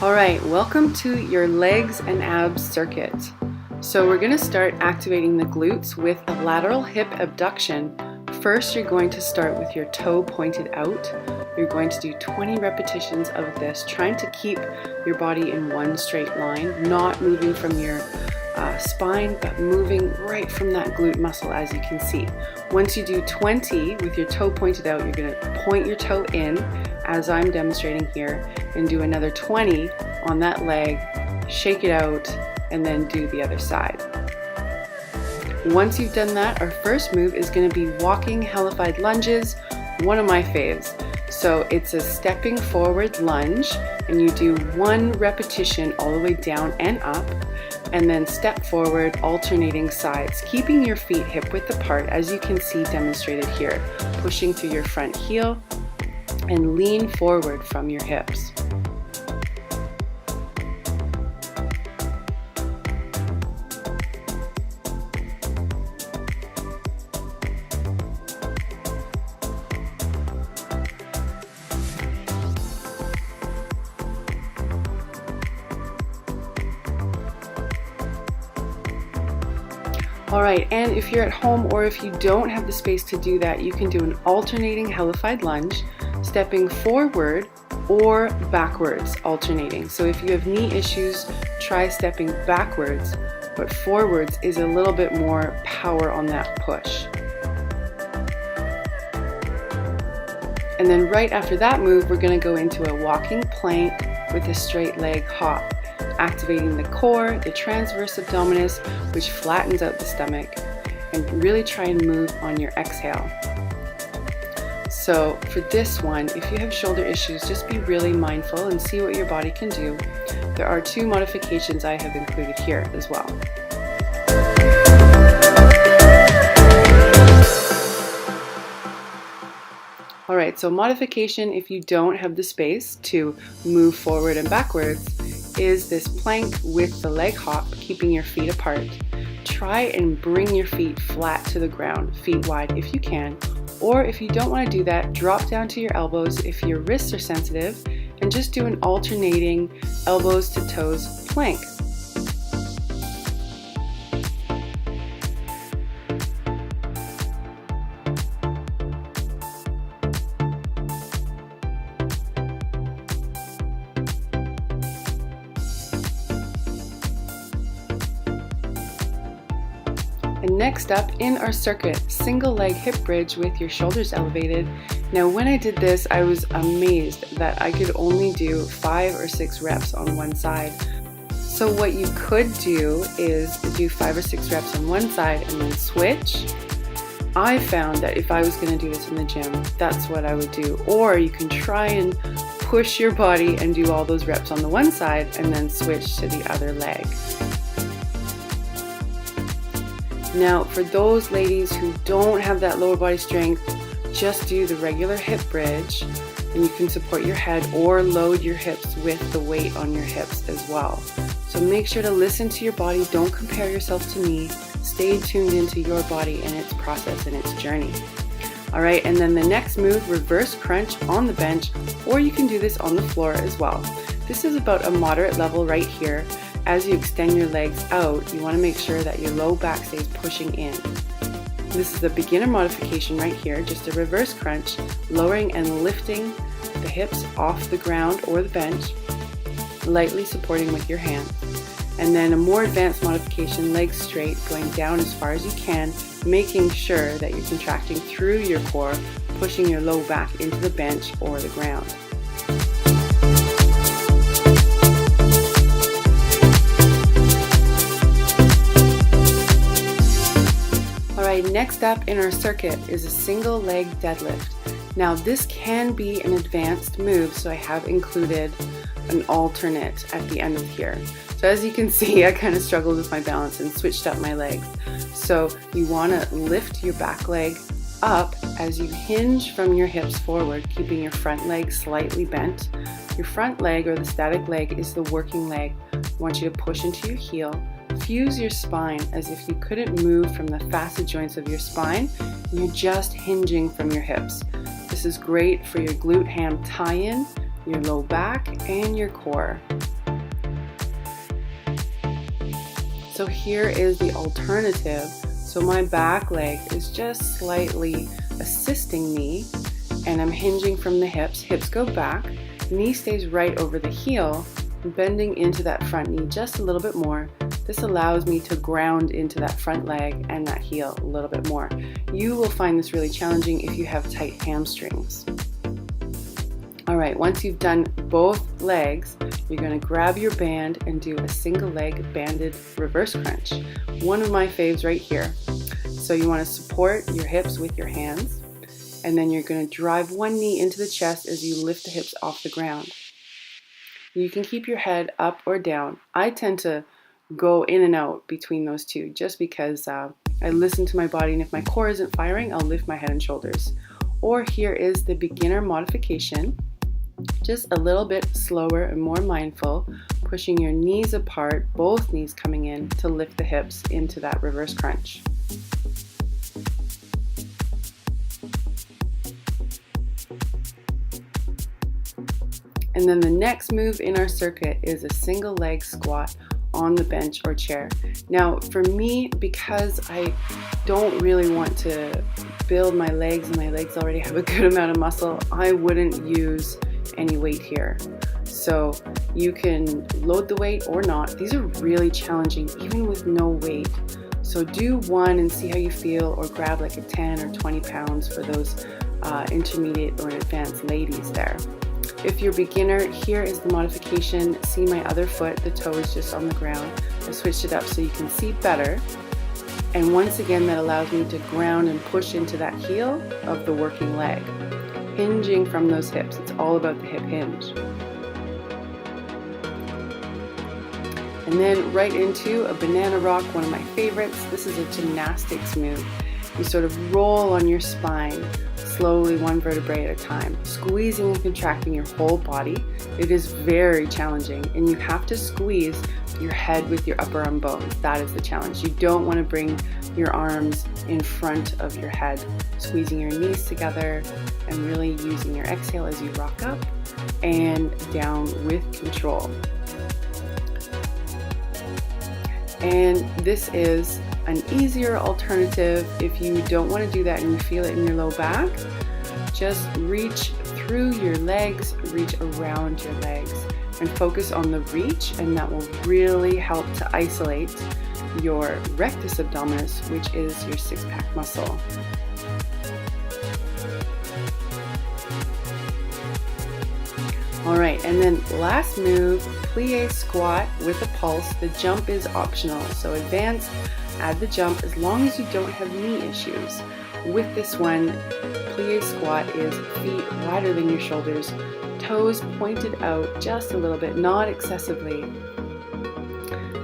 Alright, welcome to your legs and abs circuit. So we're going to start activating the glutes with a lateral hip abduction. First, you're going to start with your toe pointed out. You're going to do 20 repetitions of this, trying to keep your body in one straight line, not moving from your spine, but moving right from that glute muscle, as you can see. Once you do 20 with your toe pointed out, you're going to point your toe in, as I'm demonstrating here, and do another 20 on that leg, shake it out, and then do the other side. Once you've done that, our first move is going to be walking Hellified lunges, one of my faves. So it's a stepping forward lunge, and you do one repetition all the way down and up, and then step forward, alternating sides, keeping your feet hip width apart, as you can see demonstrated here, pushing through your front heel and lean forward from your hips. Alright, and if you're at home or if you don't have the space to do that, you can do an alternating Hellified lunge, stepping forward or backwards, alternating. So if you have knee issues, try stepping backwards, but forwards is a little bit more power on that push. And then right after that move, we're going to go into a walking plank with a straight leg hop, activating the core, the transverse abdominis, which flattens out the stomach, and really try and move on your exhale. So for this one, if you have shoulder issues, just be really mindful and see what your body can do. There are 2 modifications I have included here as well. Alright, so modification, if you don't have the space to move forward and backwards, is this plank with the leg hop, keeping your feet apart. Try and bring your feet flat to the ground, feet wide if you can, or if you don't want to do that, drop down to your elbows if your wrists are sensitive, and just do an alternating elbows to toes plank. And next up in our circuit, single leg hip bridge with your shoulders elevated. Now when I did this, I was amazed that I could only do 5 or 6 reps on one side. So what you could do is do 5 or 6 reps on one side and then switch. I found that if I was going to do this in the gym, that's what I would do. Or you can try and push your body and do all those reps on the one side and then switch to the other leg. Now, for those ladies who don't have that lower body strength, just do the regular hip bridge, and you can support your head or load your hips with the weight on your hips as well. So make sure to listen to your body. Don't compare yourself to me. Stay tuned into your body and its process and its journey. All right, and then the next move, reverse crunch on the bench, or you can do this on the floor as well. This is about a moderate level right here. As you extend your legs out, you want to make sure that your low back stays pushing in. This is a beginner modification right here, just a reverse crunch, lowering and lifting the hips off the ground or the bench, lightly supporting with your hands. And then a more advanced modification, legs straight, going down as far as you can, making sure that you're contracting through your core, pushing your low back into the bench or the ground. Alright, next up in our circuit is a single leg deadlift. Now this can be an advanced move, so I have included an alternate at the end of here. So as you can see, I kind of struggled with my balance and switched up my legs. So you want to lift your back leg up as you hinge from your hips forward, keeping your front leg slightly bent. Your front leg, or the static leg, is the working leg. I want you to push into your heel. Fuse your spine as if you couldn't move from the facet joints of your spine. You're just hinging from your hips. This is great for your glute ham tie-in, your low back, and your core. So here is the alternative. So my back leg is just slightly assisting me, and I'm hinging from the hips. Hips go back, knee stays right over the heel, bending into that front knee just a little bit more. This allows me to ground into that front leg and that heel a little bit more. You will find this really challenging if you have tight hamstrings. All right, once you've done both legs, you're going to grab your band and do a single leg banded reverse crunch. One of my faves right here. So you want to support your hips with your hands, and then you're going to drive one knee into the chest as you lift the hips off the ground. You can keep your head up or down. I tend to go in and out between those two just because I listen to my body, and if my core isn't firing, I'll lift my head and shoulders. Or here is the beginner modification. Just a little bit slower and more mindful, pushing your knees apart, both knees coming in to lift the hips into that reverse crunch. And then the next move in our circuit is a single leg squat on the bench or chair. Now for me, because I don't really want to build my legs and my legs already have a good amount of muscle, I wouldn't use any weight here. So you can load the weight or not. These are really challenging even with no weight. So do one and see how you feel, or grab like a 10 or 20 pounds for those intermediate or advanced ladies there. If you're beginner, here is the modification. See my other foot, the toe is just on the ground. I switched it up so you can see better. And once again, that allows me to ground and push into that heel of the working leg, hinging from those hips. It's all about the hip hinge. And then right into a banana rock, one of my favorites. This is a gymnastics move. You sort of roll on your spine, slowly one vertebrae at a time, squeezing and contracting your whole body. It is very challenging, and you have to squeeze your head with your upper arm bones. That is the challenge. You don't want to bring your arms in front of your head, squeezing your knees together and really using your exhale as you rock up and down with control. And this is an easier alternative if you don't want to do that and you feel it in your low back. Just reach through your legs, reach around your legs, and focus on the reach, and that will really help to isolate your rectus abdominis, which is your six-pack muscle. All right, and then last move, plie squat with a pulse. The jump is optional, so advanced, add the jump as long as you don't have knee issues. With this one, plie squat is feet wider than your shoulders, toes pointed out just a little bit, not excessively.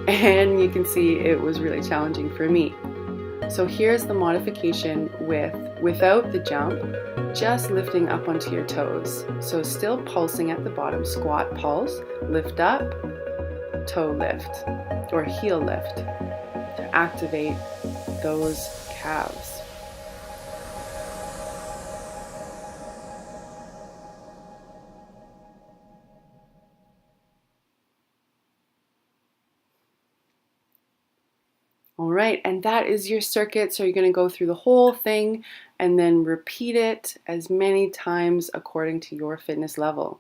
And you can see it was really challenging for me. So here's the modification without the jump, just lifting up onto your toes. So still pulsing at the bottom, squat, pulse, lift up, toe lift, or heel lift to activate those calves. All right, and that is your circuit. So you're going to go through the whole thing and then repeat it as many times according to your fitness level.